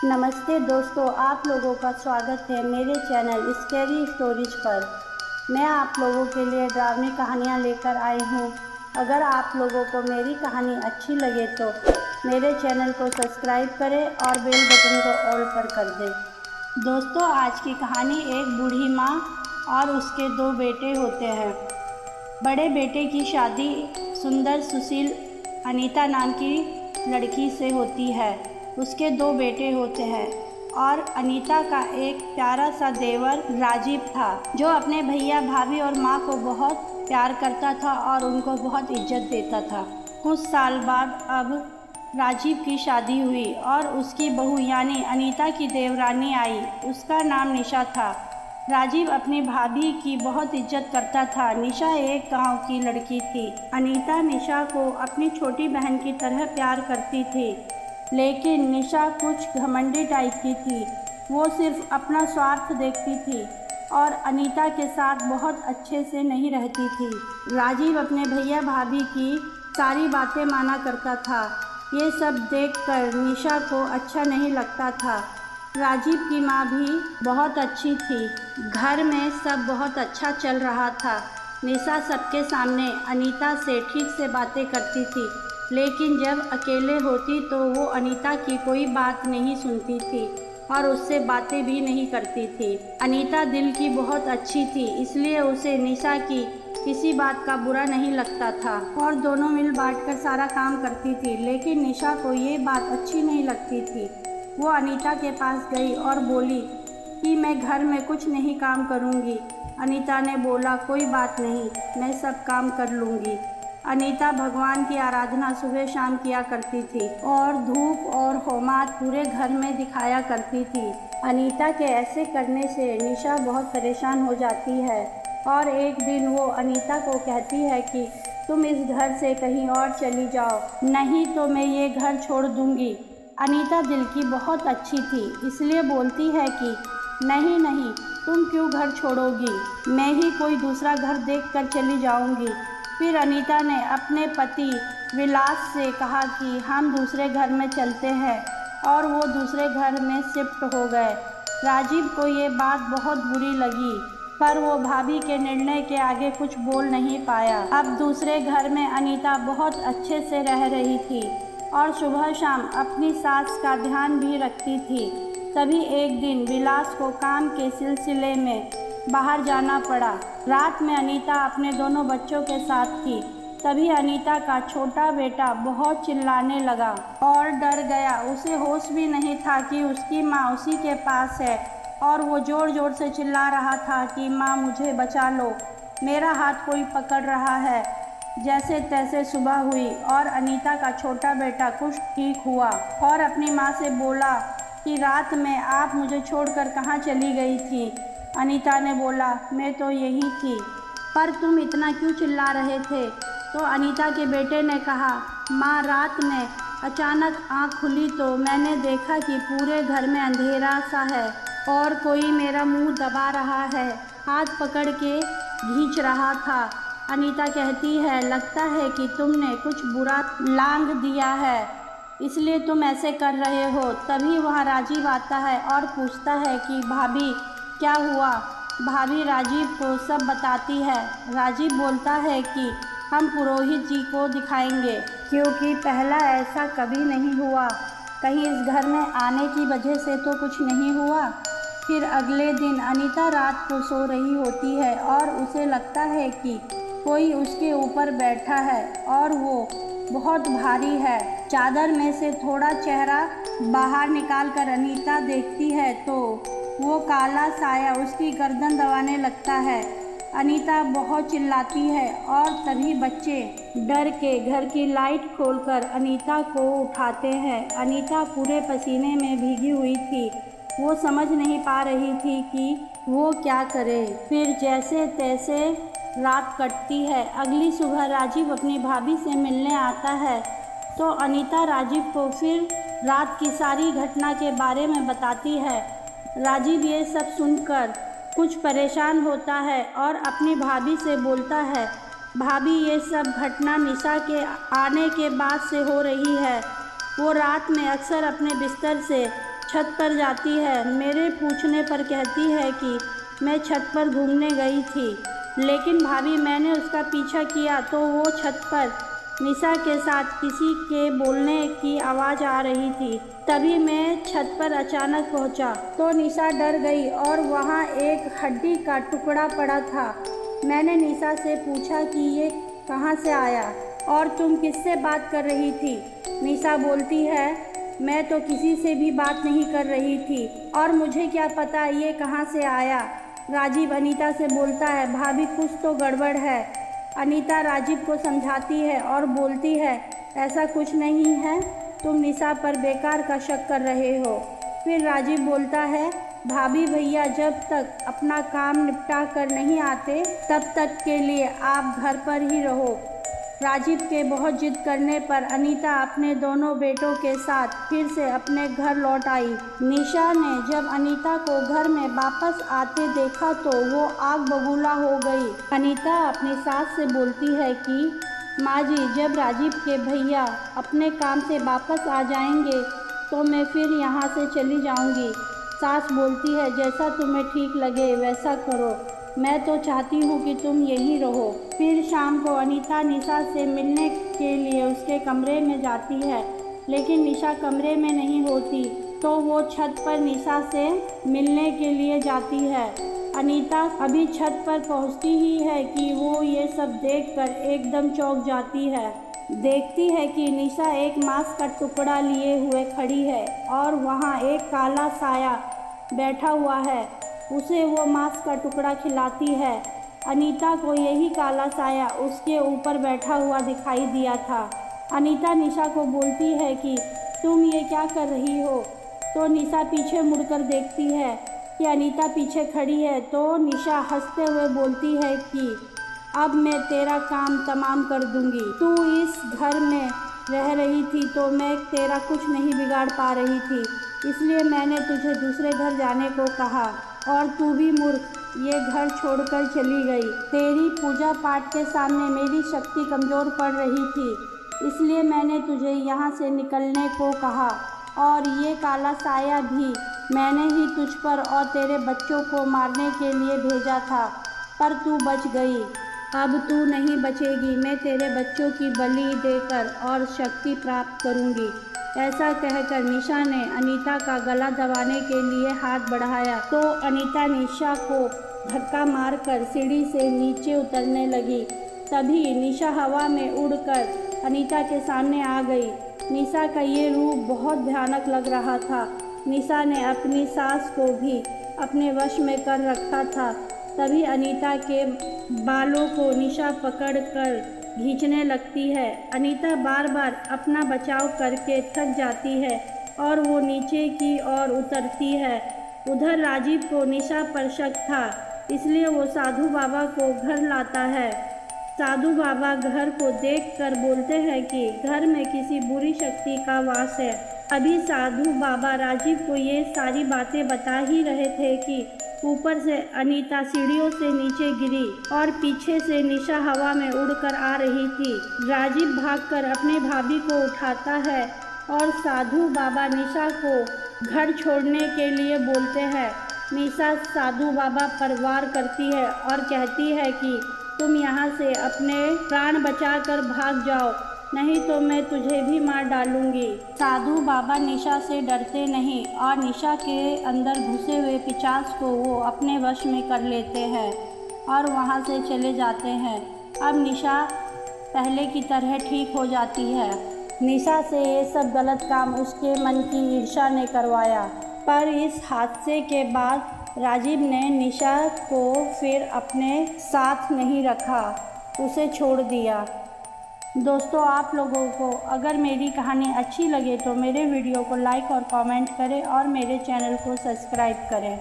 नमस्ते दोस्तों, आप लोगों का स्वागत है मेरे चैनल स्कैरी स्टोरीज पर। मैं आप लोगों के लिए डरावनी कहानियाँ लेकर आई हूँ। अगर आप लोगों को मेरी कहानी अच्छी लगे तो मेरे चैनल को सब्सक्राइब करें और बेल बटन को ऑल पर कर दें। दोस्तों, आज की कहानी एक बूढ़ी माँ और उसके दो बेटे होते हैं। बड़े बेटे की शादी सुंदर सुशील अनीता नाम की लड़की से होती है। उसके दो बेटे होते हैं और अनीता का एक प्यारा सा देवर राजीव था, जो अपने भैया भाभी और माँ को बहुत प्यार करता था और उनको बहुत इज्जत देता था। कुछ साल बाद अब राजीव की शादी हुई और उसकी बहू यानी अनीता की देवरानी आई। उसका नाम निशा था। राजीव अपनी भाभी की बहुत इज्जत करता था। निशा एक गांव की लड़की थी। अनीता निशा को अपनी छोटी बहन की तरह प्यार करती थी, लेकिन निशा कुछ घमंडी टाइप की थी। वो सिर्फ अपना स्वार्थ देखती थी और अनीता के साथ बहुत अच्छे से नहीं रहती थी। राजीव अपने भैया भाभी की सारी बातें माना करता था। ये सब देखकर निशा को अच्छा नहीं लगता था। राजीव की माँ भी बहुत अच्छी थी। घर में सब बहुत अच्छा चल रहा था। निशा सबके सामने अनीता से ठीक से बातें करती थी, लेकिन जब अकेले होती तो वो अनीता की कोई बात नहीं सुनती थी और उससे बातें भी नहीं करती थी। अनीता दिल की बहुत अच्छी थी, इसलिए उसे निशा की किसी बात का बुरा नहीं लगता था और दोनों मिल बांटकर सारा काम करती थी। लेकिन निशा को ये बात अच्छी नहीं लगती थी। वो अनीता के पास गई और बोली कि मैं घर में कुछ नहीं काम करूँगी। अनीता ने बोला, कोई बात नहीं, मैं सब काम कर लूँगी। अनीता भगवान की आराधना सुबह शाम किया करती थी और धूप और होमात पूरे घर में दिखाया करती थी। अनीता के ऐसे करने से निशा बहुत परेशान हो जाती है और एक दिन वो अनीता को कहती है कि तुम इस घर से कहीं और चली जाओ, नहीं तो मैं ये घर छोड़ दूँगी। अनीता दिल की बहुत अच्छी थी, इसलिए बोलती है कि नहीं नहीं, तुम क्यों घर छोड़ोगी, मैं ही कोई दूसरा घर देखकर चली जाऊँगी। फिर अनीता ने अपने पति विलास से कहा कि हम दूसरे घर में चलते हैं और वो दूसरे घर में शिफ्ट हो गए। राजीव को ये बात बहुत बुरी लगी, पर वो भाभी के निर्णय के आगे कुछ बोल नहीं पाया। अब दूसरे घर में अनीता बहुत अच्छे से रह रही थी और सुबह शाम अपनी सास का ध्यान भी रखती थी। तभी एक दिन विलास को काम के सिलसिले में बाहर जाना पड़ा। रात में अनीता अपने दोनों बच्चों के साथ थी। तभी अनीता का छोटा बेटा बहुत चिल्लाने लगा और डर गया। उसे होश भी नहीं था कि उसकी माँ उसी के पास है और वो ज़ोर ज़ोर से चिल्ला रहा था कि माँ मुझे बचा लो, मेरा हाथ कोई पकड़ रहा है। जैसे तैसे सुबह हुई और अनीता का छोटा बेटा कुछ ठीक हुआ और अपनी माँ से बोला कि रात में आप मुझे छोड़कर कहाँ चली गई थी। अनीता ने बोला, मैं तो यही थी, पर तुम इतना क्यों चिल्ला रहे थे। तो अनीता के बेटे ने कहा, माँ रात में अचानक आँख खुली तो मैंने देखा कि पूरे घर में अंधेरा सा है और कोई मेरा मुंह दबा रहा है, हाथ पकड़ के खींच रहा था। अनीता कहती है, लगता है कि तुमने कुछ बुरा लांघ दिया है, इसलिए तुम ऐसे कर रहे हो। तभी वहाँ राजीव आता है और पूछता है कि भाभी क्या हुआ। भाभी राजीव को सब बताती है। राजीव बोलता है कि हम पुरोहित जी को दिखाएंगे, क्योंकि पहला ऐसा कभी नहीं हुआ। कहीं इस घर में आने की वजह से तो कुछ नहीं हुआ। फिर अगले दिन अनीता रात को सो रही होती है और उसे लगता है कि कोई उसके ऊपर बैठा है और वो बहुत भारी है। चादर में से थोड़ा चेहरा बाहर निकालकर अनीता देखती है तो वो काला साया उसकी गर्दन दबाने लगता है। अनीता बहुत चिल्लाती है और तभी बच्चे डर के घर की लाइट खोलकर अनीता को उठाते हैं। अनीता पूरे पसीने में भीगी हुई थी। वो समझ नहीं पा रही थी कि वो क्या करे। फिर जैसे तैसे रात कटती है। अगली सुबह राजीव अपनी भाभी से मिलने आता है तो अनीता राजीव को फिर रात की सारी घटना के बारे में बताती है। राजीव ये सब सुनकर कुछ परेशान होता है और अपनी भाभी से बोलता है, भाभी ये सब घटना निशा के आने के बाद से हो रही है। वो रात में अक्सर अपने बिस्तर से छत पर जाती है। मेरे पूछने पर कहती है कि मैं छत पर घूमने गई थी, लेकिन भाभी मैंने उसका पीछा किया तो वो छत पर निशा के साथ किसी के बोलने की आवाज़ आ रही थी। तभी मैं छत पर अचानक पहुंचा तो निशा डर गई और वहाँ एक हड्डी का टुकड़ा पड़ा था। मैंने निशा से पूछा कि ये कहाँ से आया और तुम किससे बात कर रही थी। निशा बोलती है, मैं तो किसी से भी बात नहीं कर रही थी और मुझे क्या पता ये कहाँ से आया। राजीव अनीता से बोलता है, भाभी कुछ तो गड़बड़ है। अनीता राजीव को समझाती है और बोलती है, ऐसा कुछ नहीं है, तुम निशा पर बेकार का शक कर रहे हो। फिर राजीव बोलता है, भाभी भैया जब तक अपना काम निपटा कर नहीं आते तब तक के लिए आप घर पर ही रहो। राजीव के बहुत जिद करने पर अनीता अपने दोनों बेटों के साथ फिर से अपने घर लौट आई। निशा ने जब अनीता को घर में वापस आते देखा तो वो आग बबूला हो गई। अनीता अपनी सास से बोलती है कि माँ जी, जब राजीव के भैया अपने काम से वापस आ जाएंगे तो मैं फिर यहाँ से चली जाऊँगी। सास बोलती है, जैसा तुम्हें ठीक लगे वैसा करो, मैं तो चाहती हूँ कि तुम यहीं रहो। फिर शाम को अनीता निशा से मिलने के लिए उसके कमरे में जाती है, लेकिन निशा कमरे में नहीं होती तो वो छत पर निशा से मिलने के लिए जाती है। अनीता अभी छत पर पहुँचती ही है कि वो ये सब देखकर एकदम चौंक जाती है। देखती है कि निशा एक मांस का टुकड़ा लिए हुए खड़ी है और वहाँ एक काला साया बैठा हुआ है। उसे वो मांस का टुकड़ा खिलाती है। अनीता को यही काला साया उसके ऊपर बैठा हुआ दिखाई दिया था। अनीता निशा को बोलती है कि तुम ये क्या कर रही हो, तो निशा पीछे मुड़कर देखती है कि अनीता पीछे खड़ी है। तो निशा हंसते हुए बोलती है कि अब मैं तेरा काम तमाम कर दूंगी। तू इस घर में रह रही थी तो मैं तेरा कुछ नहीं बिगाड़ पा रही थी, इसलिए मैंने तुझे दूसरे घर जाने को कहा और तू भी मूर्ख ये घर छोड़कर चली गई। तेरी पूजा पाठ के सामने मेरी शक्ति कमज़ोर पड़ रही थी, इसलिए मैंने तुझे यहाँ से निकलने को कहा और ये काला साया भी मैंने ही तुझ पर और तेरे बच्चों को मारने के लिए भेजा था, पर तू बच गई। अब तू नहीं बचेगी, मैं तेरे बच्चों की बलि देकर और शक्ति प्राप्त करूँगी। ऐसा कहकर निशा ने अनीता का गला दबाने के लिए हाथ बढ़ाया तो अनीता निशा को धक्का मारकर सीढ़ी से नीचे उतरने लगी। तभी निशा हवा में उड़कर अनीता के सामने आ गई। निशा का ये रूप बहुत भयानक लग रहा था। निशा ने अपनी सास को भी अपने वश में कर रखा था। तभी अनीता के बालों को निशा पकड़कर खींचने लगती है। अनीता बार बार अपना बचाव करके थक जाती है और वो नीचे की ओर उतरती है। उधर राजीव को निशा पर शक था, इसलिए वो साधु बाबा को घर लाता है। साधु बाबा घर को देखकर बोलते हैं कि घर में किसी बुरी शक्ति का वास है। अभी साधु बाबा राजीव को ये सारी बातें बता ही रहे थे कि ऊपर से अनीता सीढ़ियों से नीचे गिरी और पीछे से निशा हवा में उड़कर आ रही थी। राजीव भागकर अपने भाभी को उठाता है और साधु बाबा निशा को घर छोड़ने के लिए बोलते हैं। निशा साधु बाबा पर वार करती है और कहती है कि तुम यहाँ से अपने प्राण बचाकर भाग जाओ, नहीं तो मैं तुझे भी मार डालूंगी। साधु बाबा निशा से डरते नहीं और निशा के अंदर घुसे हुए पिशाच को वो अपने वश में कर लेते हैं और वहाँ से चले जाते हैं। अब निशा पहले की तरह ठीक हो जाती है। निशा से ये सब गलत काम उसके मन की ईर्ष्या ने करवाया, पर इस हादसे के बाद राजीव ने निशा को फिर अपने साथ नहीं रखा, उसे छोड़ दिया। दोस्तों, आप लोगों को अगर मेरी कहानी अच्छी लगे तो मेरे वीडियो को लाइक और कमेंट करें और मेरे चैनल को सब्सक्राइब करें।